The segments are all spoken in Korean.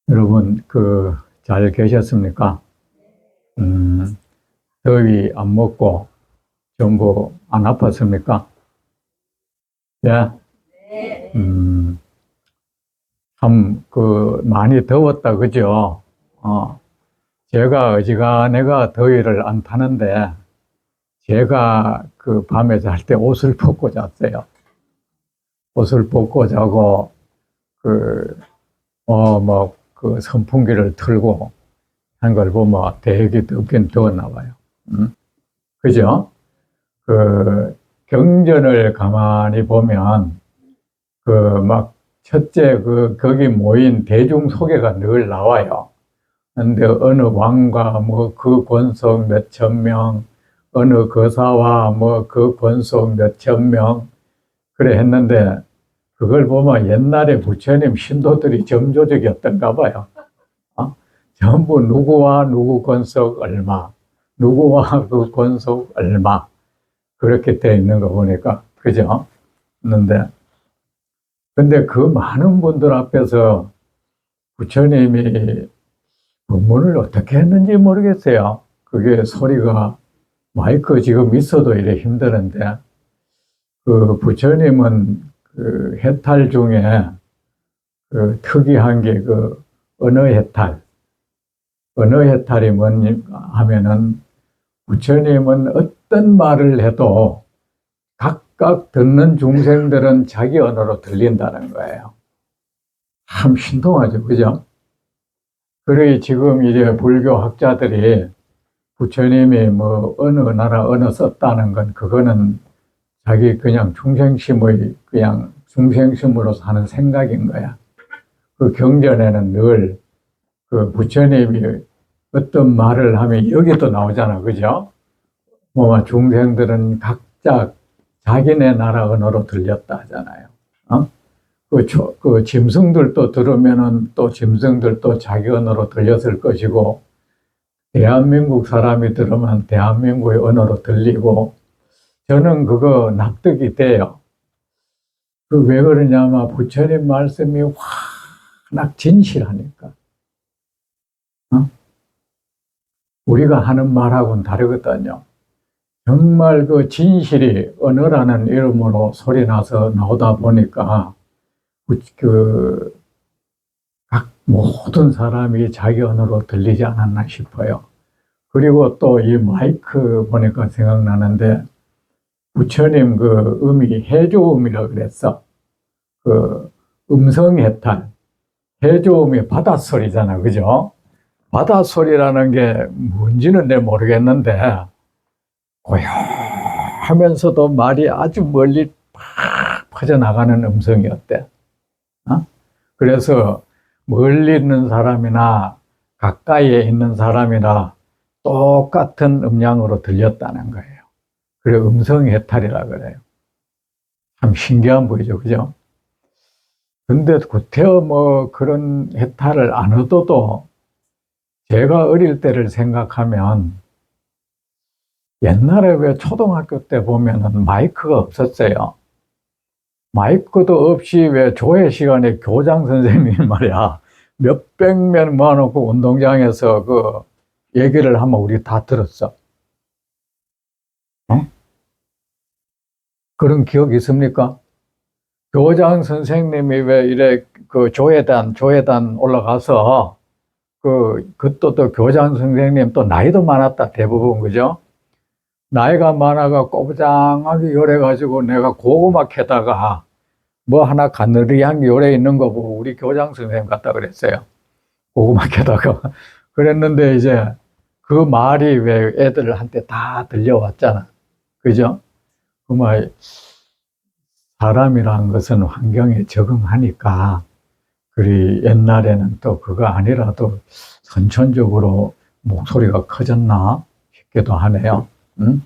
여러분, 잘 계셨습니까? 음, 더위 안 먹고 전부 안 아팠습니까? 예? 음, 참, 많이 더웠다, 그죠? 어, 제가 어지간해가 더위를 안 타는데, 제가 밤에 잘 때 옷을 벗고 잤어요. 옷을 벗고 자고, 선풍기를 틀고 한 걸 보면 되게 덥긴 더웠나 봐요. 그죠? 경전을 가만히 보면, 첫째, 거기 모인 대중 소개가 늘 나와요. 근데 어느 왕과 그 권속 몇천 명, 어느 거사와 그 권속 몇천 명, 그래 했는데, 그걸 보면 옛날에 부처님 신도들이 점조적이었던가 봐요. 어? 전부 누구와 누구 권속 얼마, 누구와 그 권속 얼마, 그렇게 되어 있는 거 보니까, 그죠? 근데 그 많은 분들 앞에서 부처님이 법문을 어떻게 했는지 모르겠어요. 그게 소리가 마이크 지금 있어도 이래 힘드는데, 부처님은 해탈 중에 특이한 게 언어 해탈. 언어 해탈이 뭐냐 하면은, 부처님은 어떤 말을 해도 각각 듣는 중생들은 자기 언어로 들린다는 거예요. 참 신통하죠, 그죠? 그래, 지금 이제 불교 학자들이 부처님이 어느 나라 언어 썼다는 건, 그거는 자기 그냥 중생심으로 사는 생각인 거야. 그 경전에는 늘 부처님이 어떤 말을 하면 여기도 나오잖아, 그죠? 중생들은 각자 자기네 나라 언어로 들렸다 하잖아요. 어? 짐승들도 들으면은 또 짐승들도 자기 언어로 들렸을 것이고, 대한민국 사람이 들으면 대한민국의 언어로 들리고, 저는 그거 납득이 돼요. 왜 그러냐면 부처님 말씀이 워낙 진실하니까. 어? 우리가 하는 말하고는 다르거든요. 정말 그 진실이 언어라는 이름으로 소리나서 나오다 보니까 각 모든 사람이 자기 언어로 들리지 않았나 싶어요. 그리고 또 이 마이크 보니까 생각나는데, 부처님 음이 해조음이라고 그랬어. 음성 해탈. 해조음이 바닷소리잖아, 그죠? 바닷소리라는 게 뭔지는 내 모르겠는데, 고요하면서도 말이 아주 멀리 팍 퍼져나가는 음성이었대. 어? 그래서 멀리 있는 사람이나 가까이에 있는 사람이나 똑같은 음량으로 들렸다는 거예요. 그래, 음성 해탈이라 그래요. 참 신기한 보이죠, 그죠? 근데 구태여 그런 해탈을 안 얻어도, 제가 어릴 때를 생각하면, 옛날에 왜 초등학교 때 보면은 마이크가 없었어요. 마이크도 없이 왜 조회 시간에 교장 선생님이 말이야, 몇백 명 모아놓고 운동장에서 얘기를 하면 우리 다 들었어. 어? 그런 기억 있습니까? 교장 선생님이 왜 이래 조회단 올라가서 그것도 또 교장 선생님 또 나이도 많았다, 대부분, 그죠? 나이가 많아가 꼬부장하게 요래가지고 내가 고구마 캐다가 뭐 하나 가느리한 게 요래 있는 거 보고 우리 교장 선생님 같다 그랬어요. 고구마 캐다가. 그랬는데 이제 그 말이 왜 애들한테 다 들려왔잖아. 그죠? 그 말, 사람이란 것은 환경에 적응하니까, 그리 옛날에는 또 그거 아니라도 선천적으로 목소리가 커졌나 싶기도 하네요. 응?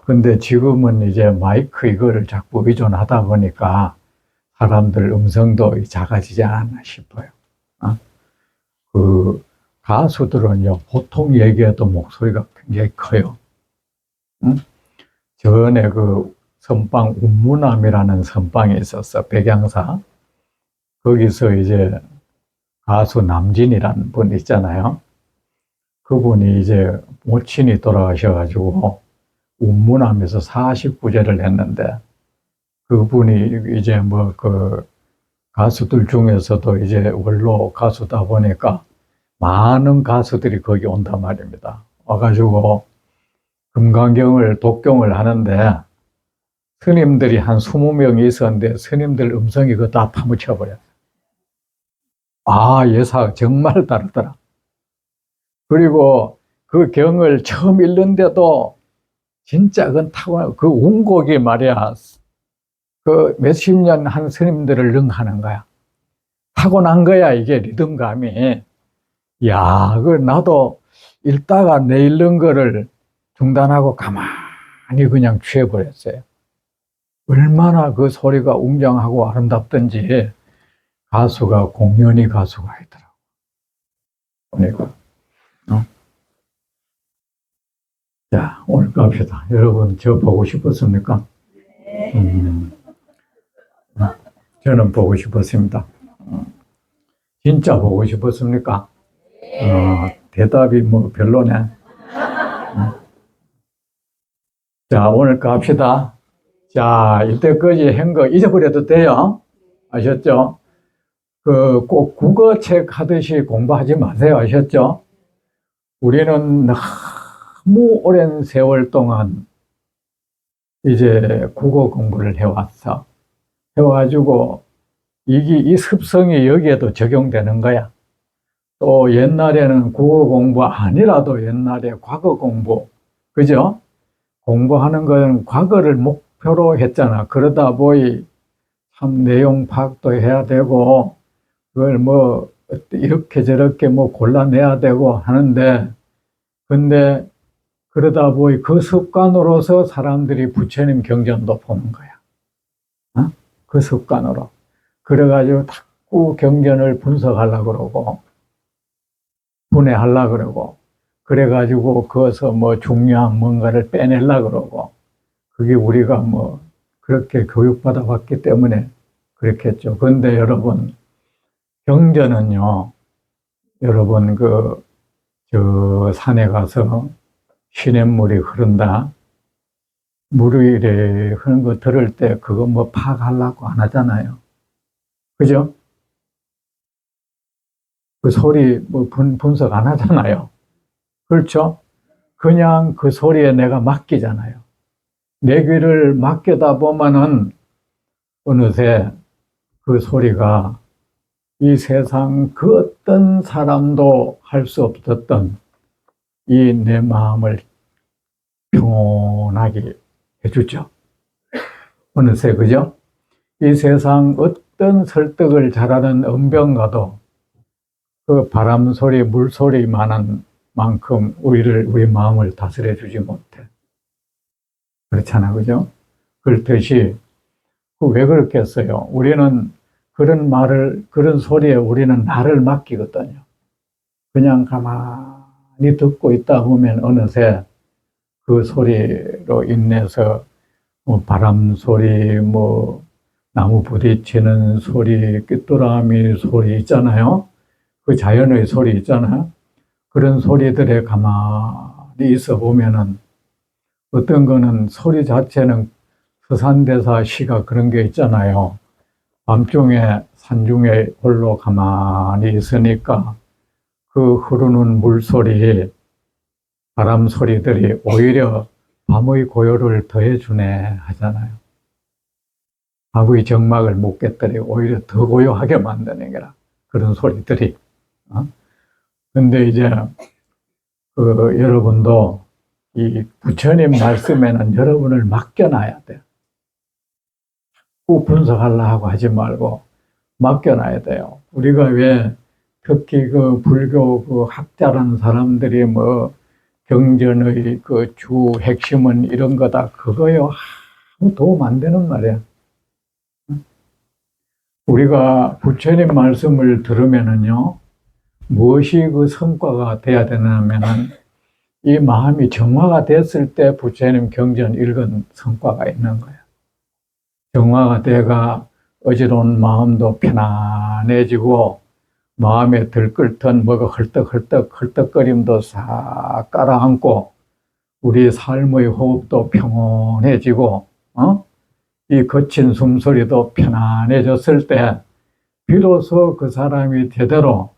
근데 지금은 이제 마이크 이거를 자꾸 의존하다 보니까 사람들 음성도 작아지지 않았나 싶어요. 어? 가수들은요, 보통 얘기해도 목소리가 굉장히 커요. 응? 전에 선방 운무남이라는 선방이 있었어, 백양사. 거기서 이제 가수 남진이라는 분 있잖아요. 그분이 이제 모친이 돌아가셔가지고 운문하면서 49제를 했는데, 그분이 이제 뭐 그 가수들 중에서도 이제 원로 가수다 보니까 많은 가수들이 거기 온단 말입니다. 와가지고 금강경을 독경을 하는데, 스님들이 한 20명이 있었는데 스님들 음성이 그거 다 파묻혀버렸어요. 아, 예사가 정말 다르더라. 그리고 그 경을 처음 읽는데도 진짜 그건 타고난, 그 운곡이 말이야, 그 몇십 년 한 스님들을 능하는 거야. 타고난 거야, 이게 리듬감이. 야, 그 나도 읽다가 내 읽는 거를 중단하고 가만히 그냥 취해버렸어요. 얼마나 그 소리가 웅장하고 아름답던지. 가수가 공연히 가수가 있더라고. 보니까. 자, 오늘 갑시다. 여러분, 저 보고 싶었습니까? 저는 보고 싶었습니다. 진짜 보고 싶었습니까? 대답이 뭐 별로네. 자, 오늘 갑시다. 자, 이때까지 한 거 잊어버려도 돼요. 아셨죠? 꼭 국어책 하듯이 공부하지 마세요. 아셨죠? 우리는 너무 오랜 세월 동안 이제 국어 공부를 해왔어. 해가지고 이 습성이 여기에도 적용되는 거야. 또 옛날에는 국어 공부 아니라도 옛날에 과거 공부, 그죠? 공부하는 건 과거를 목표로 했잖아. 그러다 보니 참 내용 파악도 해야 되고, 그걸 뭐 이렇게 저렇게 뭐 골라내야 되고 하는데, 근데 그러다 보니 그 습관으로서 사람들이 부처님 경전도 보는 거야. 그 습관으로. 그래가지고 자꾸 경전을 분석하려고 그러고, 분해하려고 그러고, 그래가지고 거기서 뭐 중요한 뭔가를 빼내려고 그러고, 그게 우리가 뭐 그렇게 교육받아 왔기 때문에 그렇겠죠. 그런데 여러분, 경전은요, 여러분 저 산에 가서 시냇물이 흐른다. 물이 이래 흐르는 거 들을 때 그거 뭐 파악하려고 안 하잖아요. 그죠? 그 소리 뭐 분석 안 하잖아요. 그렇죠? 그냥 그 소리에 내가 맡기잖아요. 내 귀를 맡기다 보면은 어느새 그 소리가 이 세상 그 어떤 사람도 할 수 없었던 이 내 마음을 평온하게 해주죠. 어느새, 그죠? 이 세상 어떤 설득을 잘하는 언변가도 그 바람 소리, 물 소리만한 만큼 우리 마음을 다스려 주지 못해. 그렇잖아, 그죠? 그렇듯이, 왜 그렇겠어요? 우리는 그런 말을, 그런 소리에 우리는 나를 맡기거든요. 그냥 가만히 듣고 있다 보면 어느새 그 소리로 인해서 뭐 바람 소리, 뭐 나무 부딪히는 소리, 귀뚜라미 소리 있잖아요. 그 자연의 소리 있잖아요. 그런 소리들에 가만히 있어 보면은 어떤 거는 소리 자체는 서산대사 시가 그런 게 있잖아요. 밤중에 산중에 홀로 가만히 있으니까 그 흐르는 물소리, 바람 소리들이 오히려 밤의 고요를 더해주네 하잖아요. 밤의 정막을 못 깨뜨리고 오히려 더 고요하게 만드는 게라 그런 소리들이. 근데 이제 여러분도 이 부처님 말씀에는 여러분을 맡겨놔야 돼요. 꼭 분석하려고 하고 하지 말고 맡겨놔야 돼요. 우리가 왜 특히 그 불교 그 학자라는 사람들이 뭐 경전의 그 주 핵심은 이런 거다. 그거요. 아무 도움 안 되는 말이야. 우리가 부처님 말씀을 들으면은요, 무엇이 그 성과가 돼야 되냐면은 이 마음이 정화가 됐을 때 부처님 경전 읽은 성과가 있는 거예요. 정화가 돼가 어지러운 마음도 편안해지고 마음에 들끓던 뭐가 헐떡헐떡거림도 싹 깔아앉고 우리 삶의 호흡도 평온해지고 이 거친 숨소리도 편안해졌을 때 비로소 그 사람이 제대로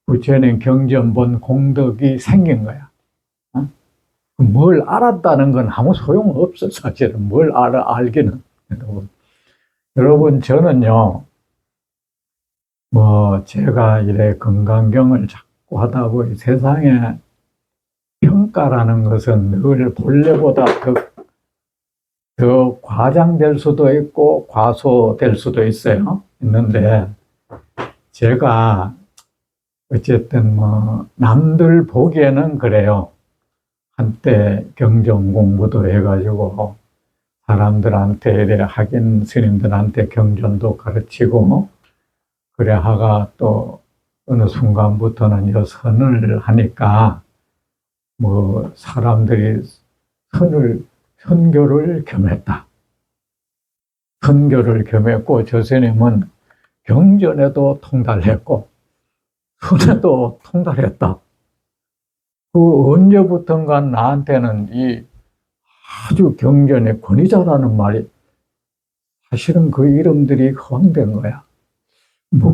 부처님 경전 본 공덕이 생긴 거야. 뭘 알았다는 건 아무 소용없어. 사실은 뭘 알기는. 여러분, 저는요, 제가 이래 건강경을 자꾸 하다 보니 세상에 평가라는 것은 늘 본래보다 더 과장될 수도 있고 과소될 수도 있는데 제가 어쨌든 남들 보기에는 그래요. 한때 경전 공부도 해가지고 사람들한테 이래 학인 스님들한테 경전도 가르치고 그래 하가 또 어느 순간부터는 선을 하니까 사람들이 선교를 겸했다. 선교를 겸했고 저 스님은 경전에도 통달했고 선에도 통달했다. 그 언제부턴가 나한테는 이 아주 경전의 권위자라는 말이 사실은 그 이름들이 허황된 거야.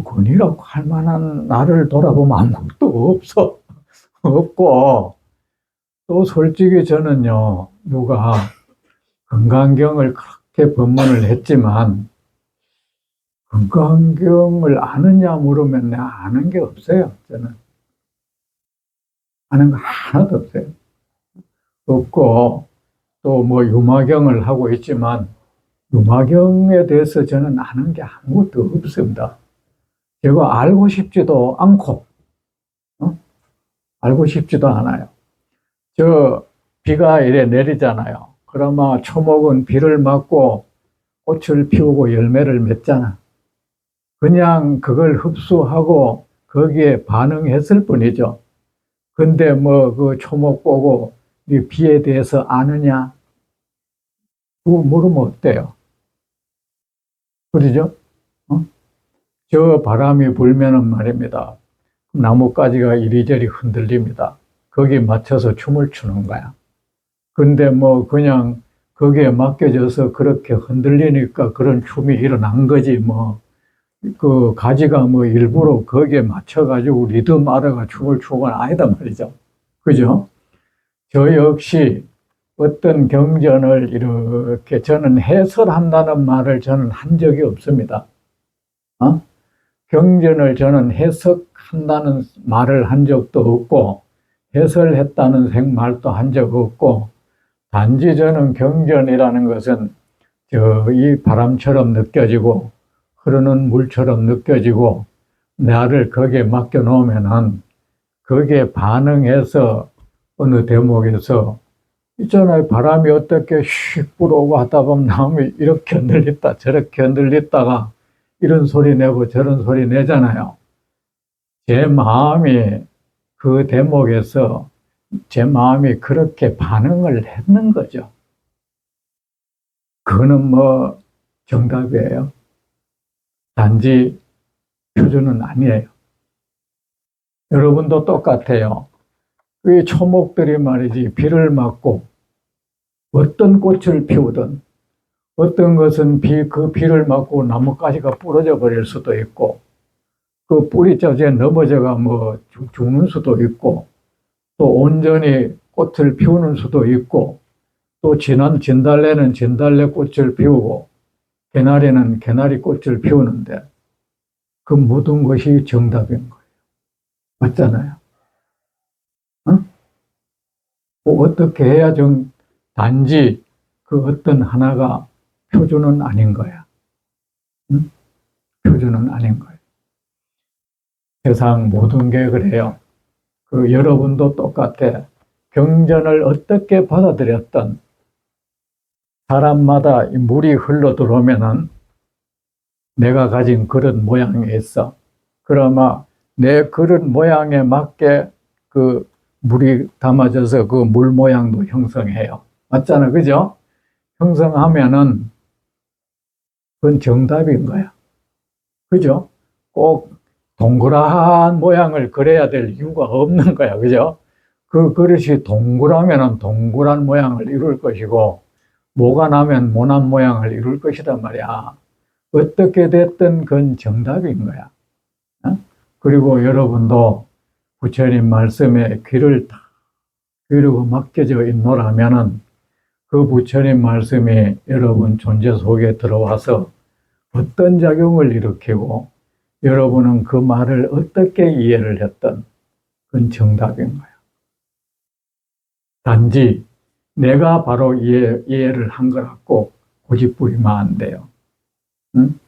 권위라고 할 만한 나를 돌아보면 아무것도 없고 또 솔직히 저는요, 누가 건강경을 그렇게 법문을 했지만 건강경을 아느냐 물으면 내가 아는 게 없어요. 저는 아는 거 하나도 없어요. 없고 또 유마경을 하고 있지만 유마경에 대해서 저는 아는 게 아무것도 없습니다. 제가 알고 싶지도 않고 알고 싶지도 않아요. 비가 이래 내리잖아요. 그러면 초목은 비를 맞고 꽃을 피우고 열매를 맺잖아. 그냥 그걸 흡수하고 거기에 반응했을 뿐이죠. 근데 그 초목 보고 네 비에 대해서 아느냐? 그거 물으면 어때요? 그러죠? 저 바람이 불면은 말입니다. 나뭇가지가 이리저리 흔들립니다. 거기에 맞춰서 춤을 추는 거야. 근데 그냥 거기에 맡겨져서 그렇게 흔들리니까 그런 춤이 일어난 거지, 그 가지가 일부러 거기에 맞춰가지고 리듬 알아가 춤을 추는 건 아니다 말이죠. 그죠? 저 역시 어떤 경전을 이렇게 저는 해설한다는 말을 저는 한 적이 없습니다. 경전을 저는 해석한다는 말을 한 적도 없고 해설했다는 말도 한 적 없고 단지 저는 경전이라는 것은 이 바람처럼 느껴지고 흐르는 물처럼 느껴지고 나를 거기에 맡겨 놓으면은 거기에 반응해서 어느 대목에서 있잖아요. 바람이 어떻게 휙 불어오고 하다 보면 나무이 이렇게 흔들렸다 저렇게 흔들렸다가 이런 소리 내고 저런 소리 내잖아요. 제 마음이 그 대목에서 제 마음이 그렇게 반응을 했는 거죠. 그거는 정답이에요. 단지 표준은 아니에요. 여러분도 똑같아요. 이 초목들이 말이지 비를 맞고 어떤 꽃을 피우든 어떤 것은 그 비를 맞고 나뭇가지가 부러져 버릴 수도 있고 그 뿌리 자체에 넘어져가 죽는 수도 있고 또 온전히 꽃을 피우는 수도 있고 또 진달래는 진달래 꽃을 피우고 개나리는 개나리 꽃을 피우는데 그 모든 것이 정답인 거예요. 맞잖아요. 어떻게 해야 단지 그 어떤 하나가 표준은 아닌 거야. 표준은 아닌 거예요. 세상 모든 게 그래요. 여러분도 똑같아. 경전을 어떻게 받아들였던 사람마다 물이 흘러 들어오면은 내가 가진 그릇 모양이 있어. 그러면 내 그릇 모양에 맞게 그 물이 담아져서 그 물 모양도 형성해요. 맞잖아, 그죠? 형성하면은 그건 정답인 거야. 그죠? 꼭 동그란 모양을 그려야 될 이유가 없는 거야. 그죠? 그 그릇이 동그라면은 동그란 모양을 이룰 것이고, 모가 나면 모난 모양을 이룰 것이란 말이야. 어떻게 됐든 그건 정답인 거야. 어? 그리고 여러분도 부처님 말씀에 귀를 딱 기울이고 맡겨져 있노라면은 그 부처님 말씀이 여러분 존재 속에 들어와서 어떤 작용을 일으키고 여러분은 그 말을 어떻게 이해를 했든 그건 정답인 거야. 단지 내가 바로 이해를 한 거라고 고집부리면 안 돼요. 응?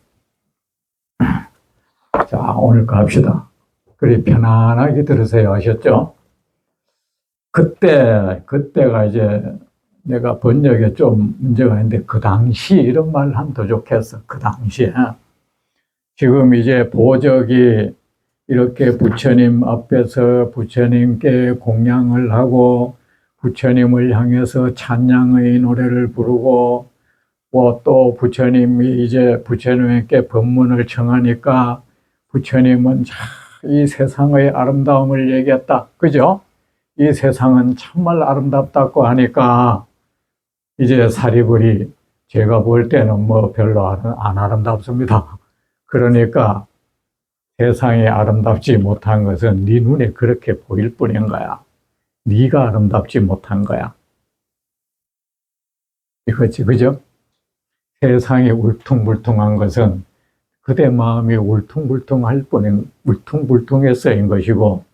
자, 오늘 갑시다. 그리 편안하게 들으세요. 아셨죠? 그때가 이제 내가 번역에 좀 문제가 있는데, 그 당시 이런 말 하면 더 좋겠어. 그 당시에. 지금 이제 보적이 이렇게 부처님 앞에서 부처님께 공양을 하고 부처님을 향해서 찬양의 노래를 부르고, 뭐 또 부처님이 이제 부처님께 법문을 청하니까 부처님은 이 세상의 아름다움을 얘기했다. 그죠? 이 세상은 정말 아름답다고 하니까 이제 사리불이 제가 볼 때는 뭐 별로 안 아름답습니다. 그러니까 세상이 아름답지 못한 것은 네 눈에 그렇게 보일 뿐인 거야. 네가 아름답지 못한 거야. 이거지, 그죠? 세상이 울퉁불퉁한 것은 그대 마음이 울퉁불퉁해서인 것이고,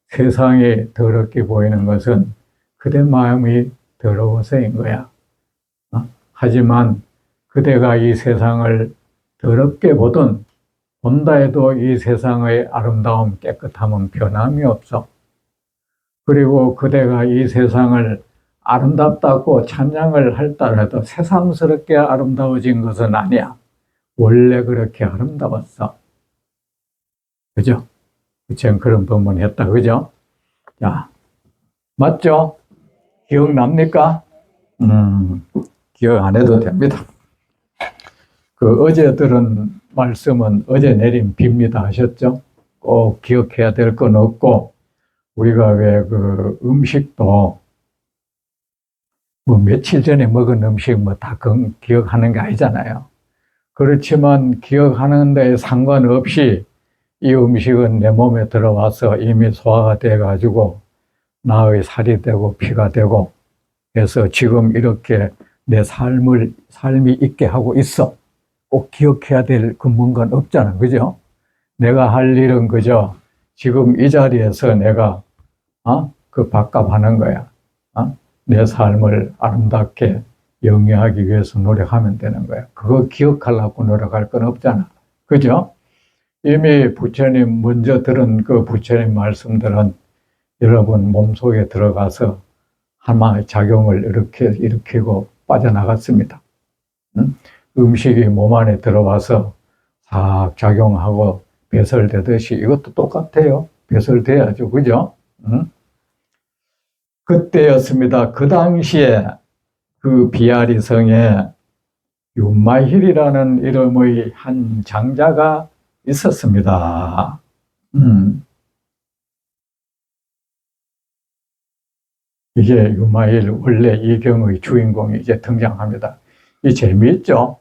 세상이 더럽게 보이는 것은 그대 마음이 더러워서인 거야. 하지만 그대가 이 세상을 더럽게 본다 해도 이 세상의 아름다움, 깨끗함은 변함이 없어. 그리고 그대가 이 세상을 아름답다고 찬양을 할지라도 새삼스럽게 아름다워진 것은 아니야. 원래 그렇게 아름다웠어. 그죠? 부처님 그런 법문 했다. 그죠? 자, 맞죠? 기억납니까? 기억 안 해도 됩니다. 그 어제 들은 말씀은 어제 내린 비입니다. 아셨죠? 꼭 기억해야 될 건 없고, 우리가 왜 그 음식도 뭐 며칠 전에 먹은 음식 뭐 다 기억하는 게 아니잖아요. 그렇지만 기억하는 데 상관없이 이 음식은 내 몸에 들어와서 이미 소화가 돼 가지고 나의 살이 되고 피가 되고, 그래서 지금 이렇게 내 삶이 있게 하고 있어. 꼭 기억해야 될 근본건 없잖아. 그죠? 내가 할 일은 그저 지금 이 자리에서 내가 그 밥값하는 거야. 내 삶을 아름답게 영위하기 위해서 노력하면 되는 거야. 그거 기억하려고 노력할 건 없잖아. 그죠? 이미 부처님 먼저 들은 그 부처님 말씀들은 여러분 몸속에 들어가서 하나의 작용을 일으키고 빠져나갔습니다. 음식이 몸 안에 들어와서 싹 작용하고 배설되듯이 이것도 똑같아요. 배설돼야죠. 그죠? 그때였습니다. 그 당시에 그 비아리 성에 윤마힐이라는 이름의 한 장자가 있었습니다. 이게 윤마힐 원래 이 경의 주인공이 이제 등장합니다. 이 재미있죠?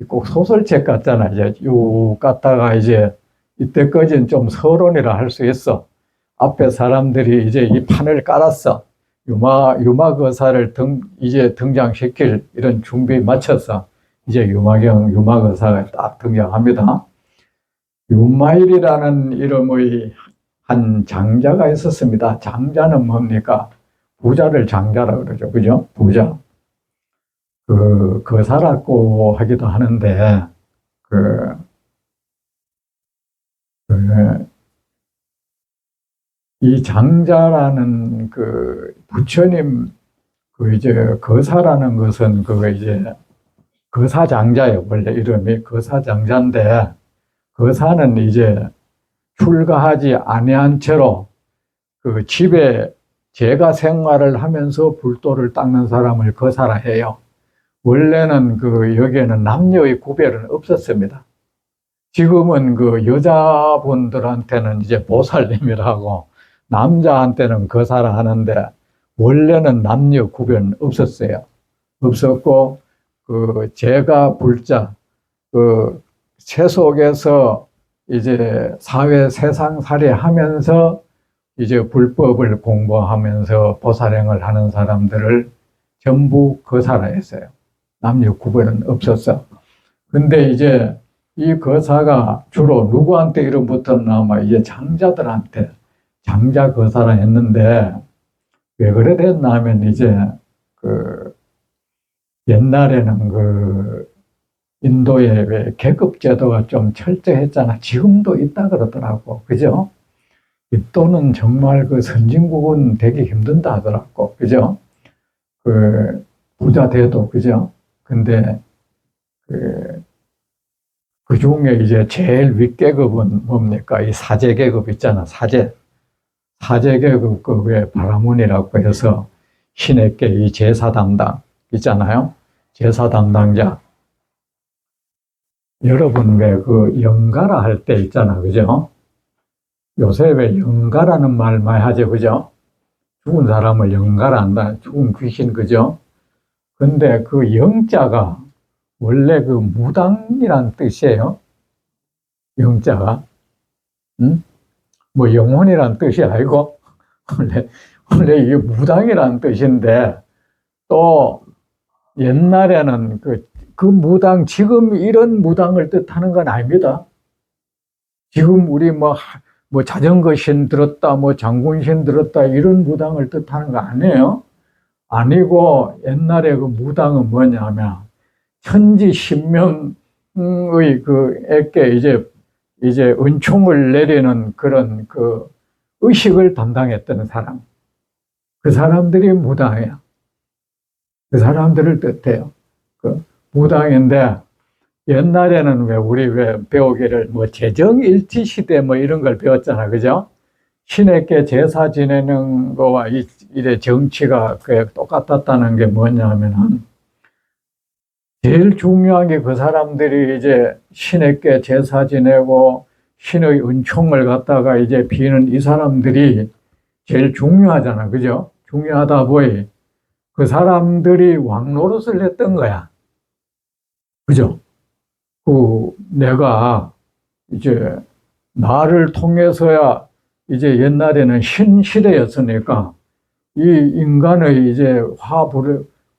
꼭 소설책 같잖아. 이제 쭉 갔다가 이제 이때까지는 좀 서론이라 할 수 있어. 앞에 사람들이 이제 이 판을 깔았어. 유마거사를 이제 등장시킬 이런 준비 마쳐서 이제 유마거사가 딱 등장합니다. 윤마일이라는 이름의 한 장자가 있었습니다. 장자는 뭡니까? 부자를 장자라 그러죠. 그죠? 부자. 거사라고 하기도 하는데, 이 장자라는 부처님, 이제 거사라는 것은 이제 거사장자예요. 원래 이름이 거사장자인데, 거사는 이제 출가하지 아니한 채로 집에 제가 생활을 하면서 불도를 닦는 사람을 거사라 해요. 원래는 여기에는 남녀의 구별은 없었습니다. 지금은 그 여자분들한테는 이제 보살님이라고 남자한테는 거사라 하는데 원래는 남녀 구별 없었어요. 없었고 그 제가 불자 그 세속에서 이제 사회 세상살이 하면서 이제 불법을 공부하면서 보살행을 하는 사람들을 전부 거사라 했어요. 남녀 구별은 없었어. 근데 이제 이 거사가 주로 누구한테 이름 붙었나 아마 이제 장자들한테 장자 거사라 했는데 왜 그래 됐나 하면 이제 그 옛날에는 그 인도의 왜 계급 제도가 좀 철저했잖아. 지금도 있다 그러더라고. 그죠? 인도는 정말 그 선진국은 되기 힘든다 하더라고. 그죠? 그 부자 돼도 그죠? 근데 그 중에 이제 제일 윗계급은 뭡니까? 이 사제계급 있잖아. 사제계급 그 바라문이라고 해서 신에게 이 제사 담당 있잖아요. 제사 담당자. 여러분 왜 그 영가라 할 때 있잖아. 그죠? 요새 왜 영가라는 말 많이 하죠. 그죠? 죽은 사람을 영가라 한다. 죽은 귀신. 그죠? 근데 그 영자가 원래 그 무당이란 뜻이에요. 영자가. 응? 뭐 영혼이란 뜻이 아니고 원래 이게 무당이란 뜻인데 또 옛날에는 그 무당 지금 이런 무당을 뜻하는 건 아닙니다. 지금 우리 뭐 자전거 신 들었다 뭐 장군 신 들었다 이런 무당을 뜻하는 거 아니에요. 아니고 옛날에 그 무당은 뭐냐면 천지 신명의 그에게 이제 은총을 내리는 그런 그 의식을 담당했던 사람. 그 사람들이 무당이에요. 그 사람들을 뜻해요. 그 무당인데 옛날에는 우리 배우기를 뭐 재정일치 시대 뭐 이런 걸 배웠잖아. 그죠? 신에게 제사 지내는 거와 이래 정치가 똑같았다는 게 뭐냐면은 제일 중요한 게 그 사람들이 이제 신에게 제사 지내고 신의 은총을 갖다가 이제 비는 이 사람들이 제일 중요하잖아. 그죠? 중요하다 보니 그 사람들이 왕노릇을 했던 거야. 그죠? 내가 이제 나를 통해서야 이제 옛날에는 신시대였으니까 이 인간의 이제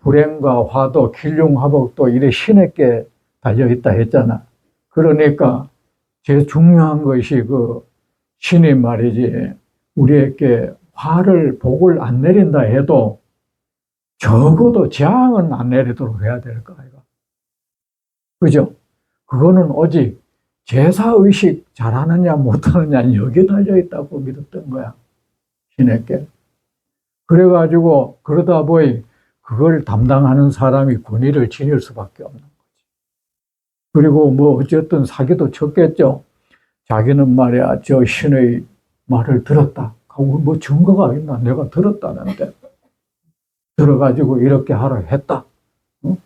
불행과 화도, 길흉화복도 이래 신에게 달려있다 했잖아. 그러니까 제일 중요한 것이 그 신이 말이지 우리에게 복을 안 내린다 해도 적어도 재앙은 안 내리도록 해야 될 거 아이가. 그죠? 그거는 오직 제사의식 잘하느냐 못하느냐 여기에 달려있다고 믿었던 거야. 신에게. 그래가지고 그러다 보니 그걸 담당하는 사람이 권위를 지닐 수밖에 없는 거지. 그리고 뭐 어쨌든 사기도 쳤겠죠. 자기는 말이야 저 신의 말을 들었다. 뭐 증거가 있나? 내가 들었다는데. 들어가지고 이렇게 하라 했다. 응?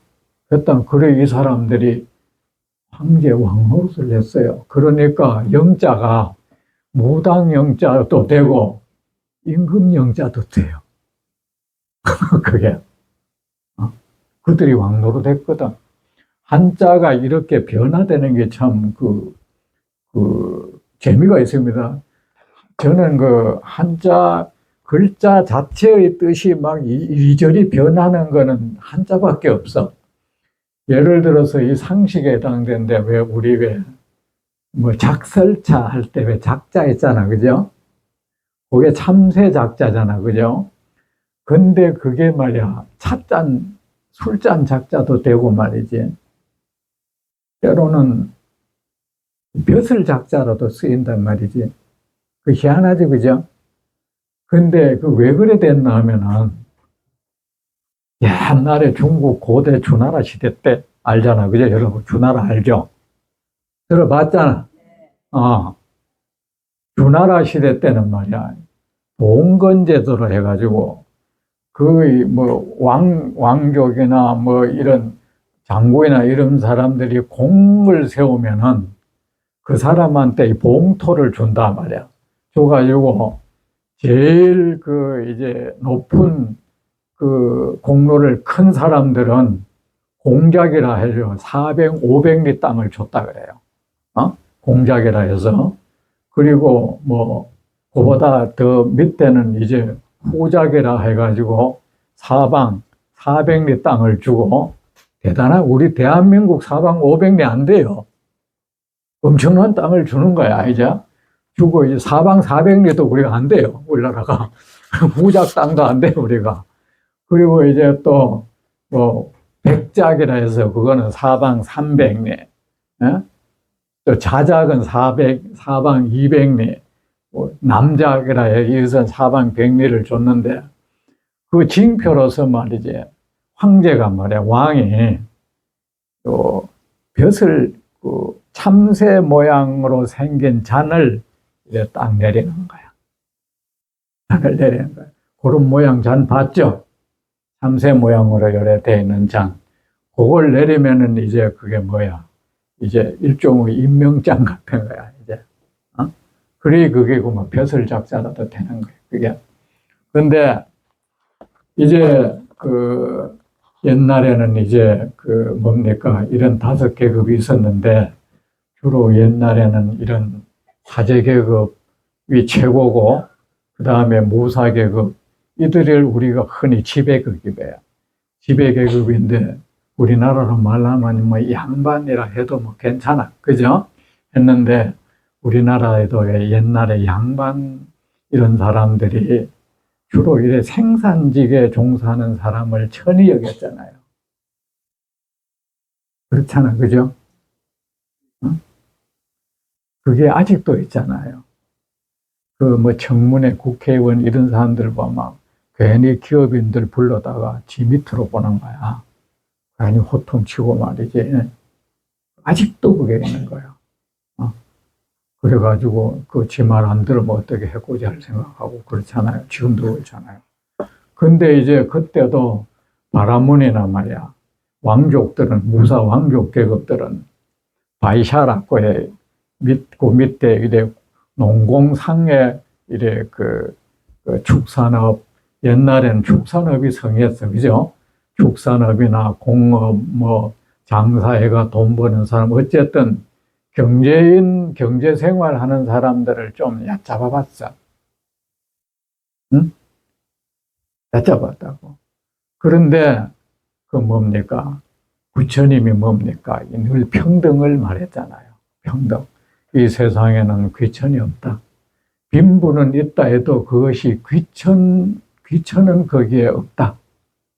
했다. 그래 이 사람들이 황제 왕노릇을 했어요. 그러니까 영자가 무당 영자도 되고 임금 영자도 돼요. 그게 그들이 왕노릇 했거든. 한자가 이렇게 변화되는 게 참 재미가 있습니다. 저는 그 한자 글자 자체의 뜻이 막 이리저리 변하는 거는 한자밖에 없어. 예를 들어서 이 상식에 해당되는데 우리 뭐 작설차 할 때 왜 작자 있잖아. 그죠? 그게 참새 작자잖아. 그죠? 근데 그게 말이야. 찻잔, 술잔 작자도 되고 말이지. 때로는 벼슬 작자로도 쓰인단 말이지. 그 희한하지. 그죠? 근데 왜 그래 됐나 하면은 옛날에 중국 고대 주나라 시대 때 알잖아. 그죠? 여러분 주나라 알죠? 들어봤잖아. 주나라 시대 때는 말이야. 봉건제도로 해가지고 뭐 왕족이나 뭐 이런 장군이나 이런 사람들이 공을 세우면은 그 사람한테 이 봉토를 준단 말이야. 줘가지고 제일 그 이제 높은 그 공로를 큰 사람들은 공작이라 해서 400, 500리 땅을 줬다 그래요. 공작이라 해서. 그리고 뭐 그보다 더 밑에는 이제 후작이라 해가지고 사방 400리 땅을 주고, 대단한, 우리 대한민국 사방 500리 안 돼요. 엄청난 땅을 주는 거야, 이제. 주고 이제 사방 400리도 우리가 안 돼요, 우리나라가. 후작 땅도 안 돼요, 우리가. 그리고 이제 또 뭐 백작이라 해서 그거는 사방 300리, 예? 또 자작은 4방 200리, 남작이라 해 이것은 사방 100리를 줬는데, 그 징표로서 말이지, 황제가 말이야, 왕이 또 벼슬 그 참새 모양으로 생긴 잔을 이제 딱 내리는 거야. 잔을 내리는 거야. 그런 모양 잔 봤죠? 참새 모양으로 이렇게 되어 있는 잔. 그걸 내리면은 이제 그게 뭐야? 이제 일종의 임명장 같은 거야, 이제. 그래, 그게 뭐 벼슬 작자라도 되는 거야, 그게. 근데 이제 그 옛날에는 이제 그 뭡니까? 이런 5계급이 있었는데, 주로 옛날에는 이런 사제계급이 최고고, 그 다음에 무사계급, 이들을 우리가 흔히 지배계급이에요. 지배계급인데, 우리나라로 말하면 뭐 양반이라 해도 뭐 괜찮아. 그죠? 했는데, 우리나라에도 옛날에 양반 이런 사람들이 주로 이래 생산직에 종사하는 사람을 천히 여겼잖아요. 그렇잖아. 그죠? 그게 아직도 있잖아요. 그 뭐 청문회 국회의원 이런 사람들 보면 괜히 기업인들 불러다가 지 밑으로 보는 거야. 괜히 호통치고 말이지. 아직도 그게 있는 거야. 그래가지고 그 지 말 안 들으면 어떻게 해코지 할 생각하고 그렇잖아요. 지금도 그렇잖아요. 근데 이제 그때도 바라문이나 말이야. 왕족들은, 무사 왕족 계급들은 바이샤라고 해. 그 밑에 이래 농공상해 이래 그 축산업, 옛날에는 축산업이 성했어. 그죠? 축산업이나 공업, 뭐 장사해가 돈 버는 사람, 어쨌든 경제인, 경제생활 하는 사람들을 좀 얕잡아봤어. 응? 얕잡았다고. 그런데 그 뭡니까? 부처님이 뭡니까? 늘 평등을 말했잖아요. 평등. 이 세상에는 귀천이 없다. 빈부는 있다 해도 그것이 귀천은 거기에 없다.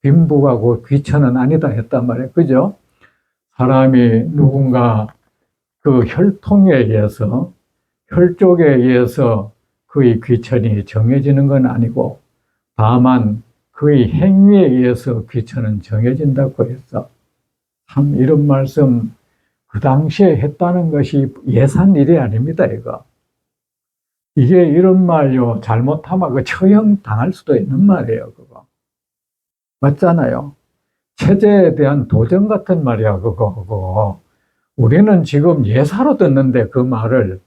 빈부가 그 귀천은 아니다 했단 말이에요. 그죠? 사람이 누군가 그 혈통에 의해서, 혈족에 의해서 그의 귀천이 정해지는 건 아니고, 다만 그의 행위에 의해서 귀천은 정해진다고 했어. 참 이런 말씀 그 당시에 했다는 것이 예산 일이 아닙니다, 이거. 이게 이런 말요, 잘못하면 그 처형 당할 수도 있는 말이에요, 그거. 맞잖아요. 체제에 대한 도전 같은 말이야, 그거. 우리는 지금 예사로 듣는데 그 말을,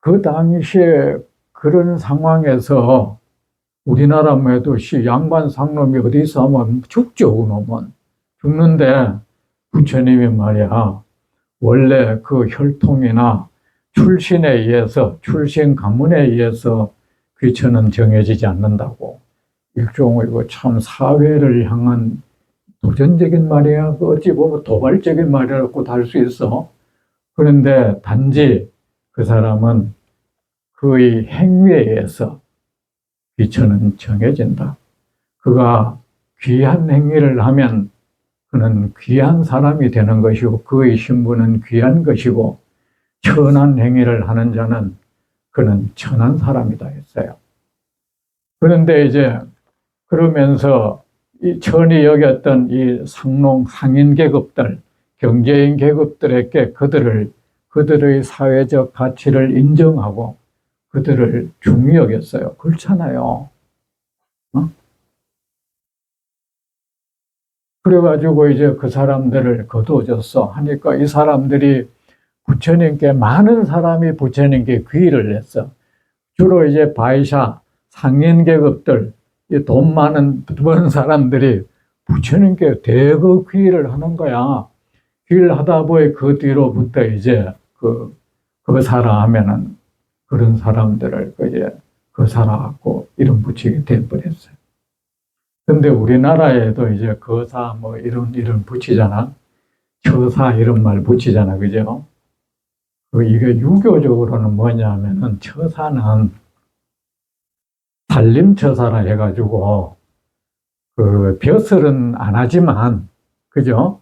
그 당시에 그런 상황에서 우리나라만 해도 양반 상놈이 어디서 하면 죽죠, 그놈은. 죽는데 부처님이 말이야, 원래 그 혈통이나 출신에 의해서, 출신 가문에 의해서 귀천은 정해지지 않는다고. 일종의 참 사회를 향한 도전적인 말이야. 어찌 보면 도발적인 말이라고도 할 수 있어. 그런데 단지 그 사람은 그의 행위에 의해서 귀천은 정해진다. 그가 귀한 행위를 하면 그는 귀한 사람이 되는 것이고, 그의 신분은 귀한 것이고, 천한 행위를 하는 자는 그는 천한 사람이다 했어요. 그런데 이제 그러면서 이 천이 여겼던 이 상농, 상인 계급들, 경제인 계급들에게 그들의 사회적 가치를 인정하고 그들을 중히 여겼어요. 그렇잖아요. 그래가지고 이제 그 사람들을 거두어줬어. 하니까 이 사람들이 부처님께 많은 사람이 부처님께 귀의를 했어. 주로 이제 바이샤 상인 계급들, 돈 많은 번 사람들이 부처님께 대거 귀의를 하는 거야. 귀의를 하다 보니 그 뒤로부터 이제 그 사라 하면은 그런 사람들을 이제 그 사라 갖고 이름 붙이게 돼버렸어요. 근데 우리나라에도 이제 거사 뭐 이런 붙이잖아. 처사 이런 말 붙이잖아. 그죠? 이게 유교적으로는 뭐냐면은 처사는 살림처사라 해가지고 그 벼슬은 안 하지만 그죠?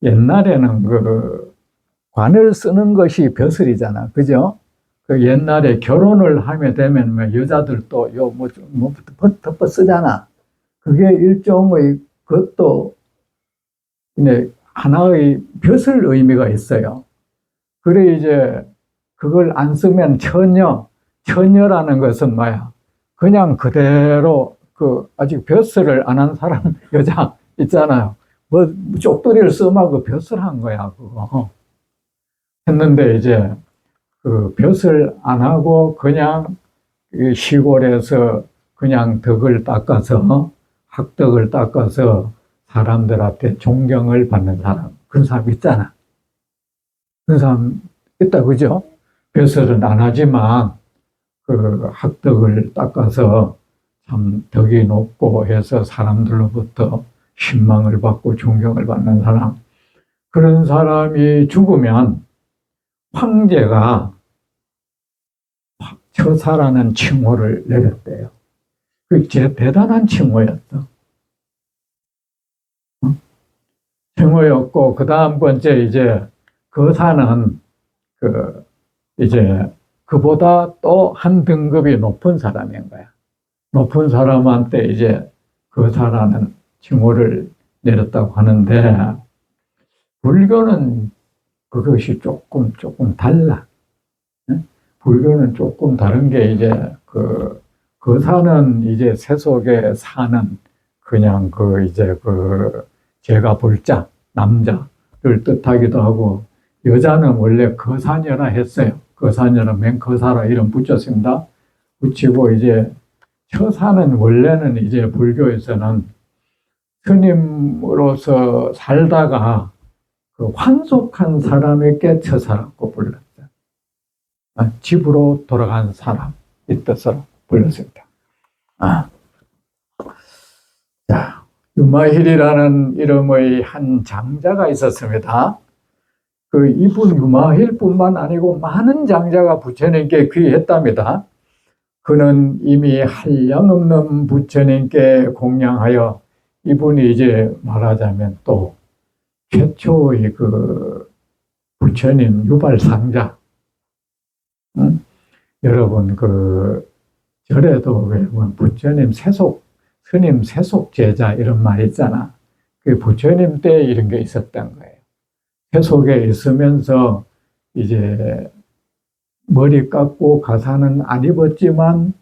옛날에는 그 관을 쓰는 것이 벼슬이잖아. 그죠? 그 옛날에 결혼을 하게 되면 뭐 여자들도 뭐 덮어 쓰잖아. 그게 일종의 그것도 하나의 벼슬 의미가 있어요. 그래 이제 그걸 안 쓰면 처녀라는 것은 뭐야? 그냥 그대로 그 아직 벼슬을 안 한 사람 여자 있잖아요. 뭐 쪽도리를 써마고 벼슬한 거야 그거. 했는데 이제 그 벼슬 안 하고 그냥 시골에서 그냥 덕을 닦아서 학덕을 닦아서 사람들한테 존경을 받는 사람, 그런 사람 있잖아. 그런 사람 있다, 그죠? 벼슬은 안 하지만 그 학덕을 닦아서 참 덕이 높고 해서 사람들로부터 신망을 받고 존경을 받는 사람. 그런 사람이 죽으면 황제가 처사라는 칭호를 내렸대요. 그게 제일 대단한 칭호였어. 칭호였고, 그 다음 번째 이제 거사는 이제 그보다 또 한 등급이 높은 사람인 거야. 높은 사람한테 이제 거사라는 칭호를 내렸다고 하는데, 불교는 그것이 조금 달라. 불교는 조금 다른 게 이제 거사는 이제 세속에 사는 그냥 이제 제가 볼자 남자를 뜻하기도 하고, 여자는 원래 거사녀라 했어요. 거사녀라 맹거사라 이름 붙였습니다. 붙이고 이제 처사는 원래는 이제 불교에서는 스님으로서 살다가 환속한 사람에게 처사라고 불렀어요. 집으로 돌아간 사람 이 뜻으로 불렀습니다. 자, 유마힐이라는 이름의 한 장자가 있었습니다. 이분 유마힐뿐만 아니고 많은 장자가 부처님께 귀했답니다. 그는 이미 한량없는 부처님께 공양하여, 이분이 이제 말하자면 또 최초의 부처님 유발상자. 여러분 절에도 왜 부처님 스님 세속 제자 이런 말 있잖아. 그 부처님 때 이런 게 있었던 거예요. 세속에 있으면서 이제 머리 깎고 가사는 안 입었지만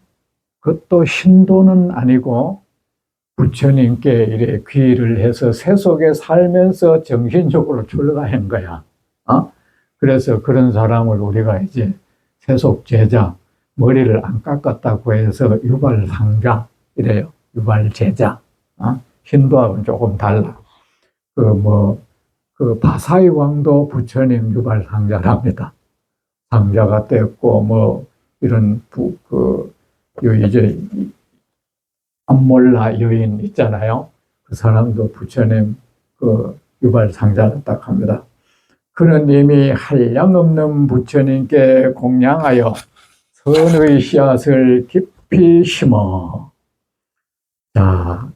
그것도 신도는 아니고 부처님께 이래 귀의를 해서 세속에 살면서 정신적으로 출가한 거야. 그래서 그런 사람을 우리가 이제 세속 제자, 머리를 안 깎았다고 해서 유발상자 이래요. 유발제자. 힌두하고는 조금 달라. 바사이 왕도 부처님 유발상자랍니다. 상자가 됐고, 이런 이제 암몰라 여인 있잖아요. 그 사람도 부처님 유발상자를 딱 합니다. 그는 이미 한량없는 부처님께 공양하여 선의 씨앗을 깊이 심어. 자,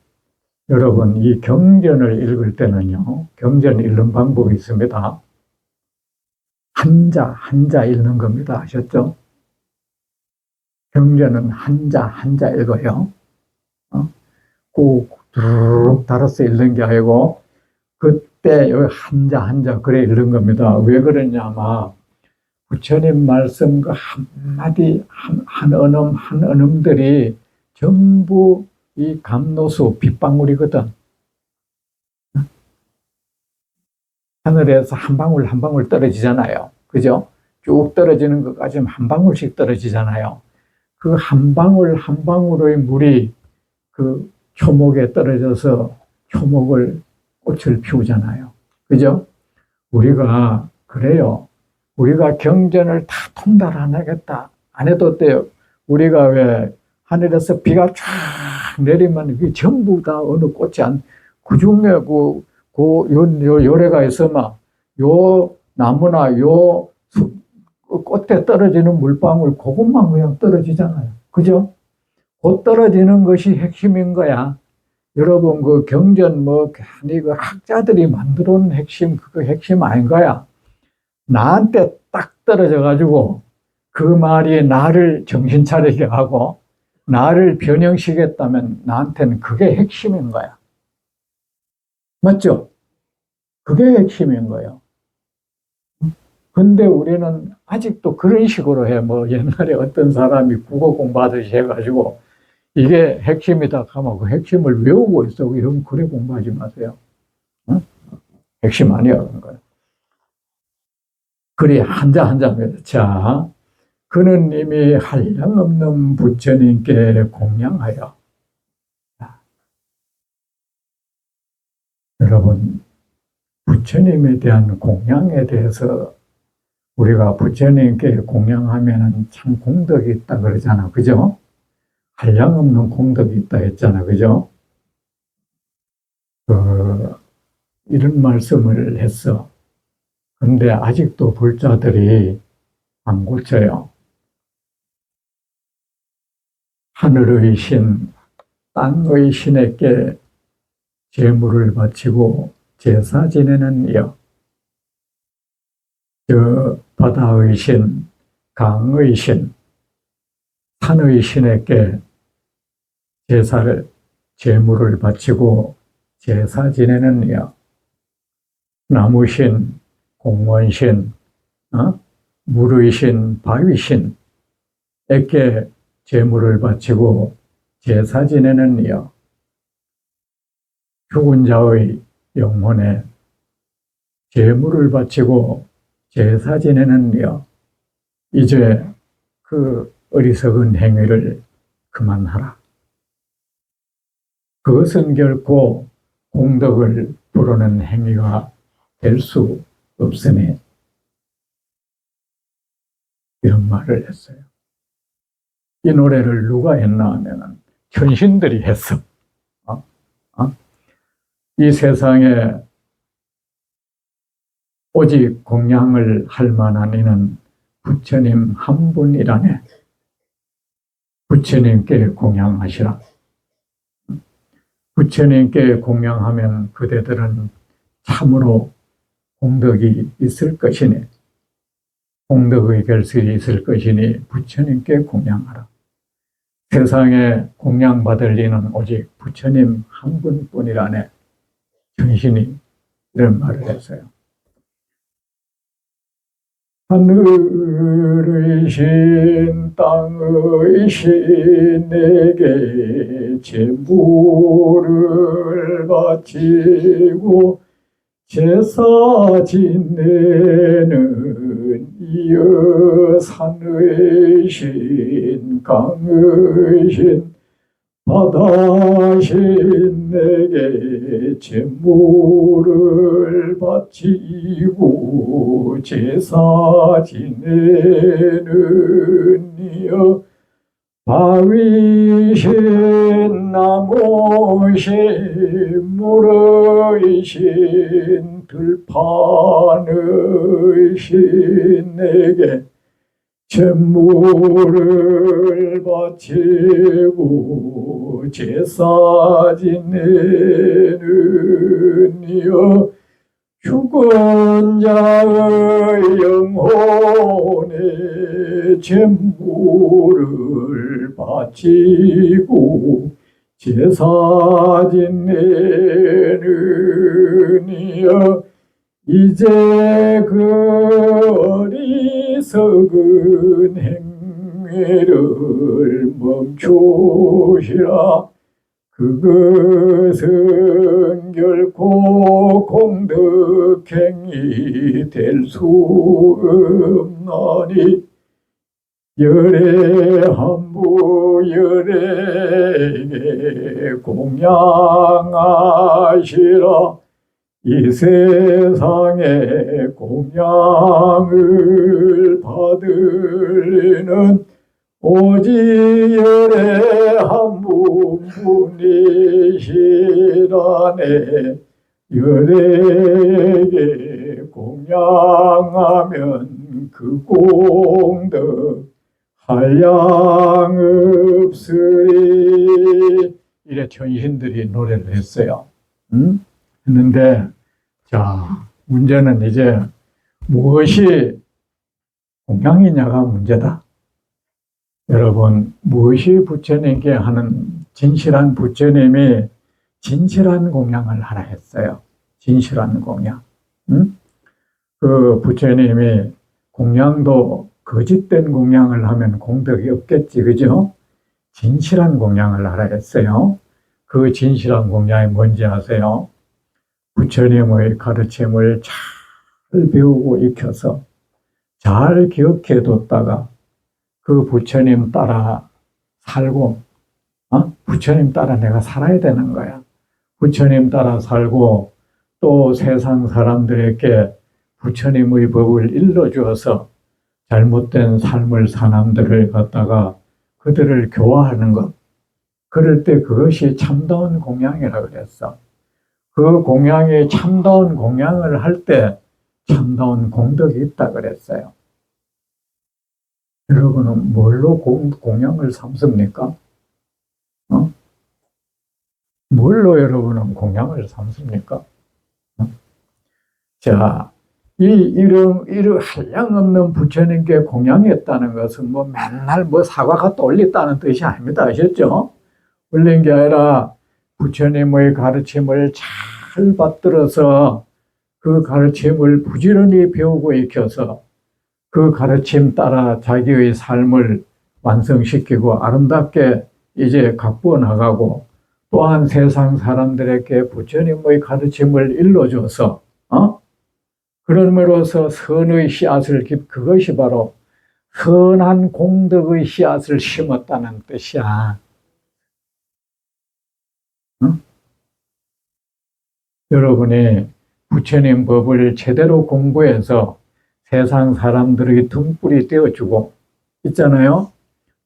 여러분, 이 경전을 읽을 때는요, 경전 읽는 방법이 있습니다. 한자 읽는 겁니다. 아셨죠? 경전은 한자 읽어요. 꼭 두루룩 달아서 읽는 게 아니고, 그때 여기 한자 그래 읽는 겁니다. 왜 그러냐면 부처님 말씀 그 한마디 한 언음들이 전부 이 감로수 빗방울이거든. 하늘에서 한 방울 떨어지잖아요. 그죠? 쭉 떨어지는 것까지 한 방울씩 떨어지잖아요. 그 한 방울 한 방울의 물이 그 초목에 떨어져서 초목을 꽃을 피우잖아요. 그죠? 우리가 그래요. 우리가 경전을 다 통달 안 하겠다. 안 해도 어때요? 우리가 왜 하늘에서 비가 쫙 내리면 그게 전부 다 어느 꽃이 그 중에 요 요래가 있으면 요 나무나 요 꽃에 떨어지는 물방울 그것만 그냥 떨어지잖아요. 그죠? 곧 떨어지는 것이 핵심인 거야. 여러분 그 경전 괜히 그 학자들이 만들어 놓은 핵심 그거 핵심 아닌 거야. 나한테 딱 떨어져 가지고 그 말이 나를 정신 차리게 하고 나를 변형시켰다면 나한테는 그게 핵심인 거야. 맞죠? 그게 핵심인 거예요. 근데 우리는 아직도 그런 식으로 해. 옛날에 어떤 사람이 국어 공부하듯이 해가지고 이게 핵심이다 하면 그 핵심을 외우고 있어. 이러면 그래 공부하지 마세요. 응? 핵심 아니야. 그런 거예요. 그리 한자 자, 그는 이미 한량없는 부처님께 공양하여. 여러분, 부처님에 대한 공양에 대해서 우리가 부처님께 공양하면 참 공덕이 있다 그러잖아. 그죠? 한량없는 공덕이 있다 했잖아. 그죠? 이런 말씀을 했어. 근데 아직도 불자들이 안 고쳐요. 하늘의 신, 땅의 신에게 제물을 바치고 제사 지내는 이여. 바다의 신, 강의 신, 산의 신에게 제물을 바치고 제사 지내는 이여. 나무신, 공원신, 물의 신, 바위 신에게 제물을 바치고 제사 지내는 이여. 죽은 자의 영혼에 제물을 바치고 제사 지내는 이여. 이제 그 어리석은 행위를 그만하라. 그것은 결코 공덕을 부르는 행위가 될 수 없으니 이런 말을 했어요. 이 노래를 누가 했나 하면 천신들이 했어. 이 세상에 오직 공양을 할 만한 이는 부처님 한 분이라네. 부처님께 공양하시라. 부처님께 공양하면 그대들은 참으로 공덕이 있을 것이니, 공덕의 결실이 있을 것이니 부처님께 공양하라. 세상에 공양받을 이는 오직 부처님 한 분뿐이라네. 천신이 이런 말을 했어요. 하늘의 신, 땅의 신에게 제물을 바치고 제사 지내는 이어. 산의 신, 강의 신, 바다 신에게 제물을 바치고 제사 지내는 이여. 바위 신, 나무 신, 물의 신, 들판의 신에게 제물을 바치고 제사 지내는 이여. 죽은 자의 영혼에 제물을 바치고 제사 지내는 이여. 이제 그 어리석은 행위를 멈추시라. 그것은 결코 공덕행위 될 수 없나니 열애한부 열애에게 공양하시라. 이 세상에 공양을 받으리는 오직 열애 한 분뿐이시라네. 열애에게 공양하면 그 공덕 한량없으리. 이래 천신들이 노래를 했어요. 했는데, 자, 문제는 이제 무엇이 공양이냐가 문제다. 여러분, 무엇이 부처님께 하는 진실한 부처님이 진실한 공양을 하라 했어요. 진실한 공양. 그 부처님이 공양도 거짓된 공양을 하면 공덕이 없겠지, 그죠? 진실한 공양을 하라 했어요. 그 진실한 공양이 뭔지 아세요? 부처님의 가르침을 잘 배우고 익혀서 잘 기억해 뒀다가 그 부처님 따라 살고, 부처님 따라 내가 살아야 되는 거야. 부처님 따라 살고 또 세상 사람들에게 부처님의 법을 일러주어서 잘못된 삶을 사람들을 갖다가 그들을 교화하는 것. 그럴 때 그것이 참다운 공양이라고 그랬어. 그 공양이 참다운 공양을 할 때 참다운 공덕이 있다 그랬어요. 여러분은 뭘로 공양을 삼습니까? 뭘로 여러분은 공양을 삼습니까? 자, 이런 한량없는 부처님께 공양했다는 것은 뭐 맨날 뭐 사과 갖다 올렸다는 뜻이 아닙니다. 아셨죠? 올린 게 아니라 부처님의 가르침을 잘 받들어서 그 가르침을 부지런히 배우고 익혀서 그 가르침 따라 자기의 삶을 완성시키고 아름답게 이제 가꾸어 나가고 또한 세상 사람들에게 부처님의 가르침을 일러줘서 그럼으로써 선의 씨앗을 그것이 바로 선한 공덕의 씨앗을 심었다는 뜻이야. 여러분이 부처님 법을 제대로 공부해서 세상 사람들의 등불이 되어주고 있잖아요.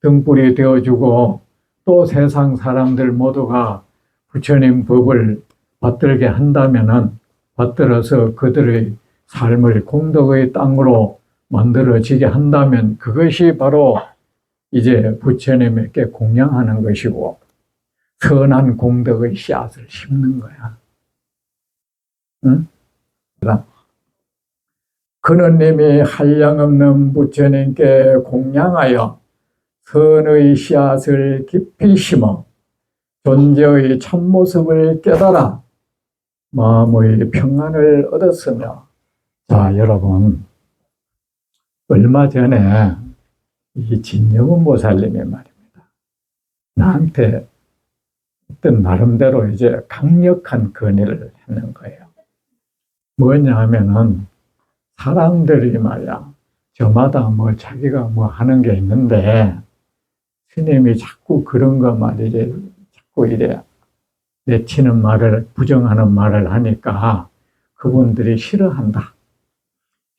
등불이 되어주고 또 세상 사람들 모두가 부처님 법을 받들게 한다면은 받들어서 그들의 삶을 공덕의 땅으로 만들어지게 한다면 그것이 바로 이제 부처님에게 공양하는 것이고 선한 공덕의 씨앗을 심는 거야. 응? 근원님이 한량없는 부처님께 공양하여 선의 씨앗을 깊이 심어 존재의 참모습을 깨달아 마음의 평안을 얻었으며. 자, 여러분, 얼마 전에 이 진여문 보살님이 말입니다. 나한테 어떤 나름대로 이제 강력한 건의를 하는 거예요. 뭐냐 하면은 사람들이 말이야, 저마다 뭐 자기가 뭐 하는 게 있는데 스님이 자꾸 그런 거 말이지, 자꾸 이래 내치는 말을, 부정하는 말을 하니까 그분들이 싫어한다.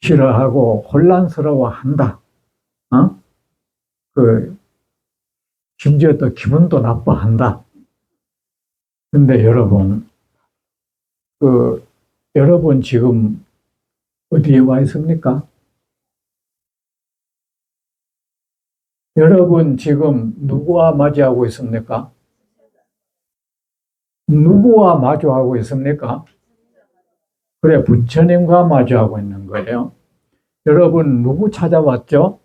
싫어하고 혼란스러워한다. 심지어 또 기분도 나빠한다. 근데 여러분, 여러분 지금 어디에 와 있습니까? 여러분 지금 누구와 마주하고 있습니까? 누구와 마주하고 있습니까? 그래, 부처님과 마주하고 있는 거예요. 여러분 누구 찾아왔죠?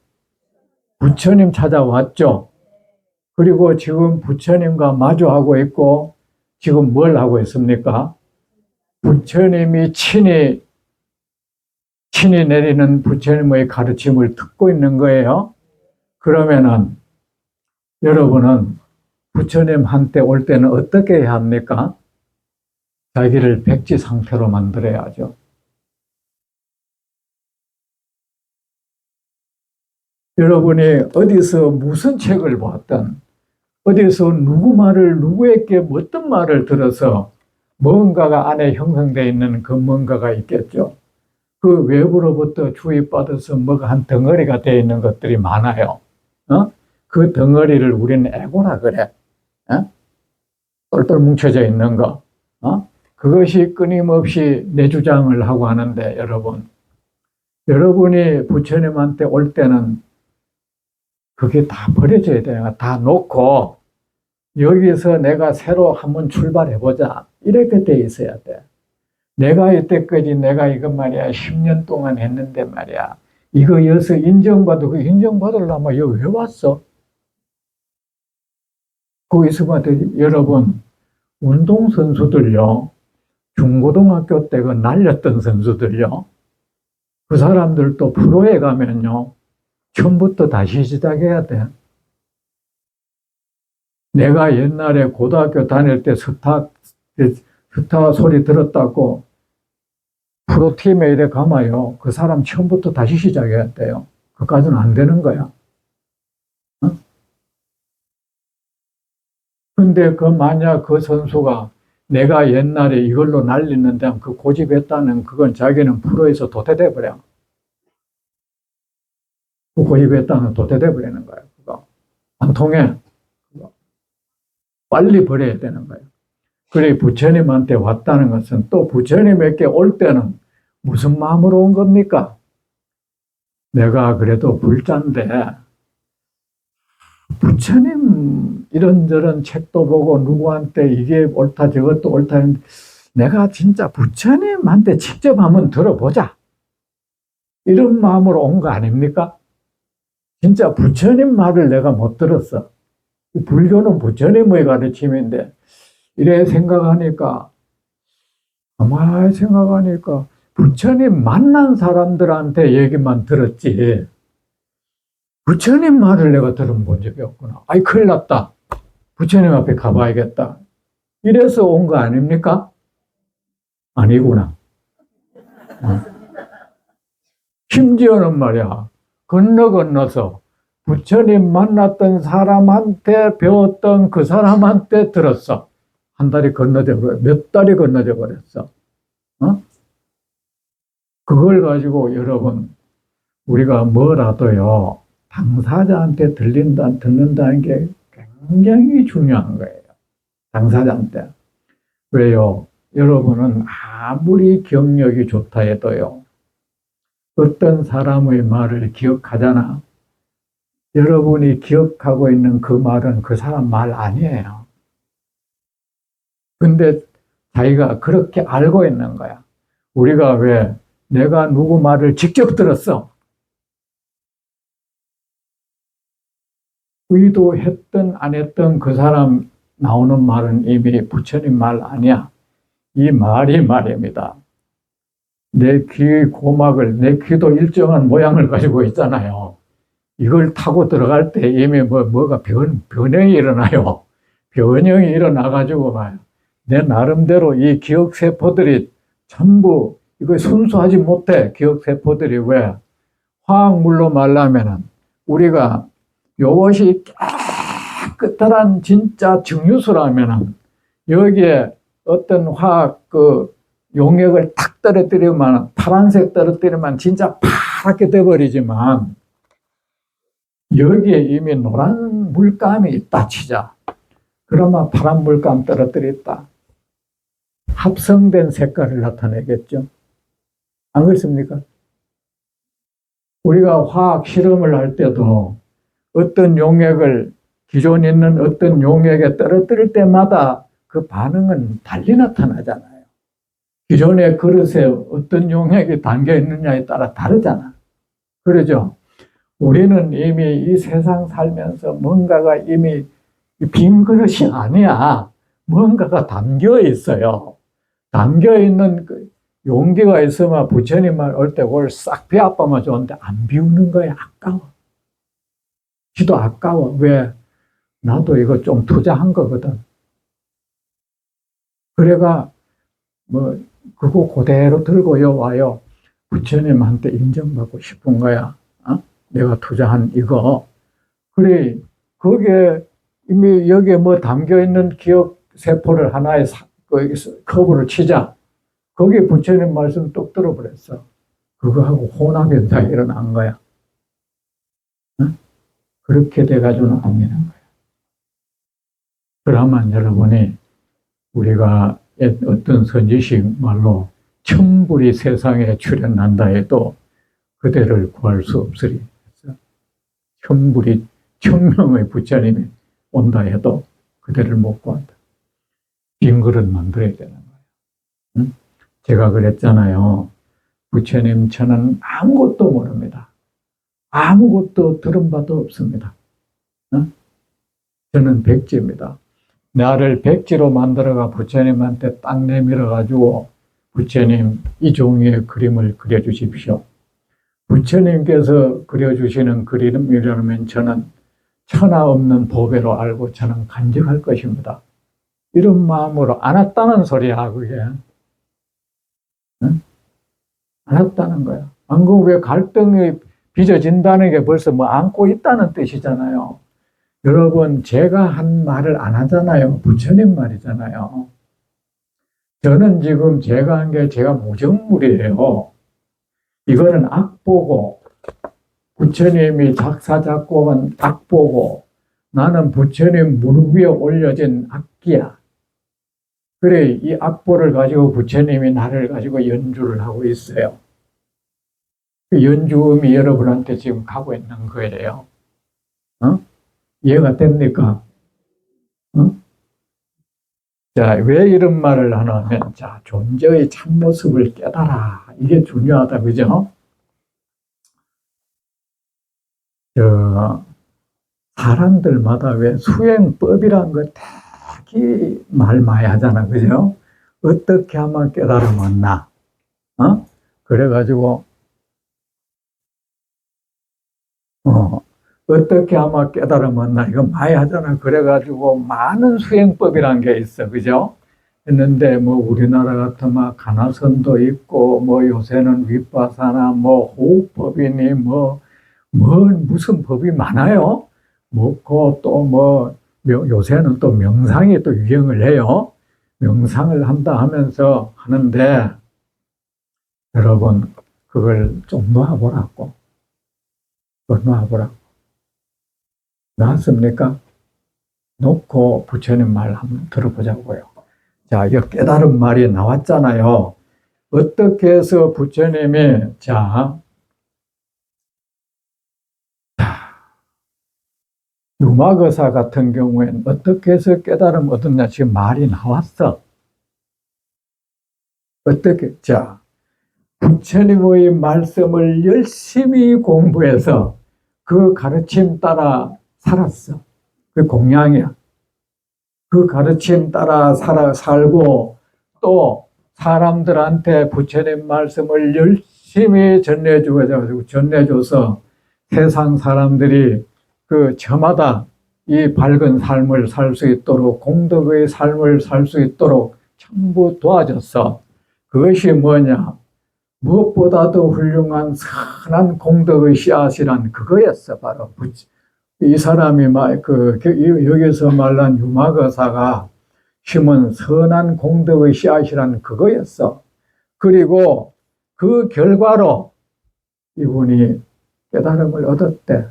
부처님 찾아왔죠? 그리고 지금 부처님과 마주하고 있고 지금 뭘 하고 있습니까? 부처님이 친히 내리는 부처님의 가르침을 듣고 있는 거예요. 그러면은 여러분은 부처님한테 올 때는 어떻게 해야 합니까? 자기를 백지 상태로 만들어야죠. 여러분이 어디서 무슨 책을 보았든, 어디서 누구 말을, 누구에게 어떤 말을 들어서 뭔가가 안에 형성되어 있는 그 뭔가가 있겠죠. 그 외부로부터 주입받아서 뭐가 한 덩어리가 되어 있는 것들이 많아요. 그 덩어리를 우리는 에고라 그래. 똘똘 뭉쳐져 있는 거. 그것이 끊임없이 내 주장을 하고 하는데, 여러분이 부처님한테 올 때는 그게 다 버려져야 돼요. 다 놓고 여기서 내가 새로 한번 출발해보자. 이렇게 돼 있어야 돼. 내가 이때까지 내가 이것 말이야 10년 동안 했는데 말이야. 이거 여기서 인정받고 그 인정받으려면 여기 왜 왔어? 거기서 여러분 운동선수들요. 중고등학교 때 그 날렸던 선수들요. 그 사람들도 프로에 가면요. 처음부터 다시 시작해야 돼. 내가 옛날에 고등학교 다닐 때 스타 소리 들었다고 프로팀에 이래 가마요. 그 사람 처음부터 다시 시작해야 돼요. 그까지는 안 되는 거야. 근데 만약 그 선수가 내가 옛날에 이걸로 날리는데 그 고집했다는 그건 자기는 프로에서 도태돼 버려. 그 고집했다는 도태돼 버리는 거야. 그거 안 통해. 그거. 빨리 버려야 되는 거예요. 그래 부처님한테 왔다는 것은 또 부처님에게 올 때는 무슨 마음으로 온 겁니까? 내가 그래도 불자인데 부처님 이런저런 책도 보고 누구한테 이게 옳다 저것도 옳다 했는데 내가 진짜 부처님한테 직접 한번 들어보자. 이런 마음으로 온 거 아닙니까? 진짜 부처님 말을 내가 못 들었어. 불교는 부처님의 가르침인데 이래 생각하니까 가만히 생각하니까 부처님 만난 사람들한테 얘기만 들었지 부처님 말을 내가 들어본 적이 없구나. 아이 큰일 났다. 부처님 앞에 가봐야겠다. 이래서 온 거 아닙니까? 아니구나. 심지어는 말이야 건너서 부처님 만났던 사람한테 배웠던 그 사람한테 들었어. 한 달이 건너져 버렸어. 몇 달이 건너져 버렸어. 그걸 가지고 여러분 우리가 뭐라도요 당사자한테 듣는다는 게 굉장히 중요한 거예요. 당사자한테. 왜요? 여러분은 아무리 경력이 좋다 해도요 어떤 사람의 말을 기억하잖아. 여러분이 기억하고 있는 그 말은 그 사람 말 아니에요. 근데 자기가 그렇게 알고 있는 거야. 우리가 왜 내가 누구 말을 직접 들었어. 의도했든 안 했든 그 사람 나오는 말은 이미 부처님 말 아니야. 이 말이 말입니다. 내 귀 고막을, 내 귀도 일정한 모양을 가지고 있잖아요. 이걸 타고 들어갈 때 이미 뭐가 변형이 일어나요. 변형이 일어나가지고 내 나름대로 이 기억세포들이 전부 이거 순수하지 못해. 기억세포들이 왜? 화학물로 말하면은 우리가 요것이 깨끗한 진짜 증류수라면은 여기에 어떤 화학 용액을 탁 떨어뜨리면 파란색 떨어뜨리면 진짜 파랗게 돼버리지만 여기에 이미 노란 물감이 있다 치자. 그러면 파란 물감 떨어뜨렸다. 합성된 색깔을 나타내겠죠. 안 그렇습니까? 우리가 화학 실험을 할 때도 어떤 용액을 기존 있는 어떤 용액에 떨어뜨릴 때마다 그 반응은 달리 나타나잖아요. 기존의 그릇에 어떤 용액이 담겨 있느냐에 따라 다르잖아. 그러죠? 우리는 이미 이 세상 살면서 뭔가가 이미 빈 그릇이 아니야. 뭔가가 담겨 있어요. 담겨 있는 그 용기가 있으면 부처님 말 올 때 그걸 싹 비워보면 좋은데 안 비우는 거야. 아까워. 지도 아까워. 왜? 나도 이거 좀 투자한 거거든. 그래가 뭐 그거 그대로 들고요 와요. 부처님한테 인정받고 싶은 거야. 어? 내가 투자한 이거. 그래, 거기에 이미 여기에 뭐 담겨 있는 기억 세포를 하나의 커브를 치자. 거기에 부처님 말씀 뚝 들어버렸어. 그거하고 혼합현상이 일어난 거야. 응? 그렇게 돼가지고는 안 되는 거야. 그러면 여러분이 우리가 어떤 선지식 말로 천불이 세상에 출현한다 해도 그대를 구할 수 없으리. 천불이 1000명의 부처님이 온다 해도 그대를 못 구한다. 빈 그릇 만들어야 되는 거예요. 응? 제가 그랬잖아요. 부처님 저는 아무것도 모릅니다. 아무것도 들은 바도 없습니다. 응? 저는 백지입니다. 나를 백지로 만들어가 부처님한테 딱 내밀어가지고 부처님 이 종이의 그림을 그려주십시오. 부처님께서 그려주시는 그림이라면 저는 천하 없는 보배로 알고 저는 간직할 것입니다. 이런 마음으로 안 왔다는 소리야, 그게. 응? 안 왔다는 거야. 안 그러면 왜 갈등이 빚어진다는 게 벌써 뭐 안고 있다는 뜻이잖아요. 여러분, 제가 한 말을 안 하잖아요. 부처님 말이잖아요. 저는 지금 제가 한 게 제가 무정물이에요. 이거는 악보고, 부처님이 작사, 작곡한 악보고, 나는 부처님 무릎 위에 올려진 악기야. 그래, 이 악보를 가지고 부처님이 나를 가지고 연주를 하고 있어요. 그 연주음이 여러분한테 지금 가고 있는 거예요. 어? 이해가 됩니까? 어? 자, 왜 이런 말을 하냐면, 자, 존재의 참모습을 깨달아. 이게 중요하다, 그죠? 사람들마다 왜 수행법이라는 거 되게 말 많이 하잖아, 그죠? 어떻게 하면 깨달음 얻나? 어? 그래가지고, 어떻게 하면 깨달음 얻나? 이거 많이 하잖아. 그래가지고 많은 수행법이라는 게 있어, 그죠? 했는데 뭐 우리나라 같으면 가나선도 있고 뭐 요새는 윗바사나 뭐 호흡법이니 뭐 무슨 법이 많아요. 뭐고 또 뭐 요새는 또 명상이 또 유행을 해요. 명상을 한다 하면서 하는데 여러분 그걸 좀 놔보라고. 놔보라고. 놨습니까? 놓고 부처님 말 한번 들어보자고요. 자, 이 깨달은 말이 나왔잖아요. 어떻게 해서 부처님이 유마거사 같은 경우에는 어떻게 해서 깨달음 얻었냐 지금 말이 나왔어. 어떻게 부처님의 말씀을 열심히 공부해서 그 가르침 따라 살았어. 그 공양이야. 그 가르침 따라 살고 또 사람들한테 부처님 말씀을 열심히 전해줘서 세상 사람들이 그 저마다 이 밝은 삶을 살 수 있도록 공덕의 삶을 살 수 있도록 전부 도와줬어. 그것이 뭐냐? 무엇보다도 훌륭한 선한 공덕의 씨앗이란 그거였어. 바로 이 사람이 여기서 말한 유마거사가 심은 선한 공덕의 씨앗이란 그거였어. 그리고 그 결과로 이분이 깨달음을 얻었대.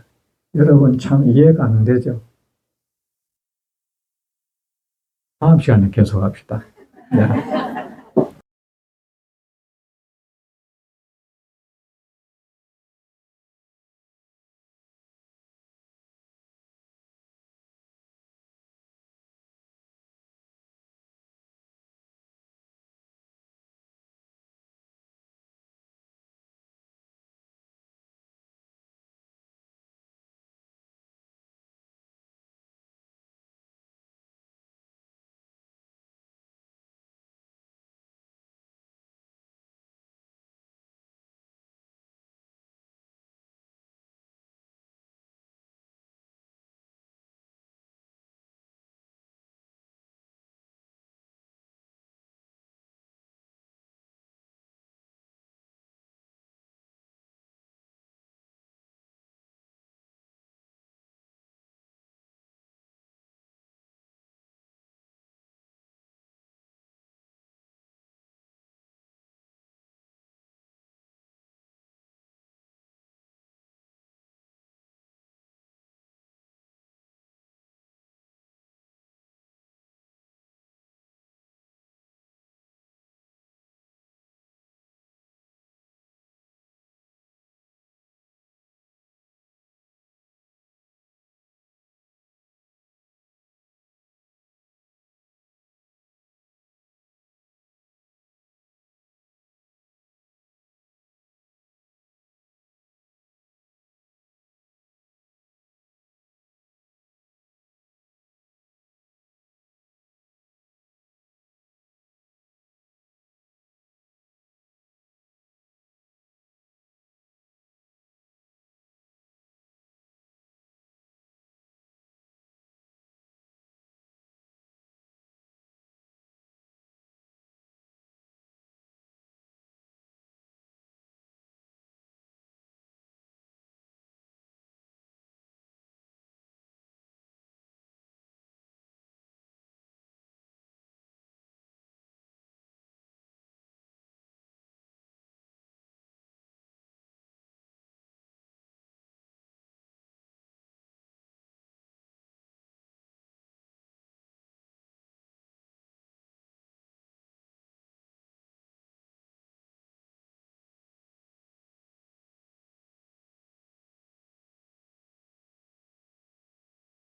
여러분 참 이해가 안 되죠? 다음 시간에 계속합시다. 네.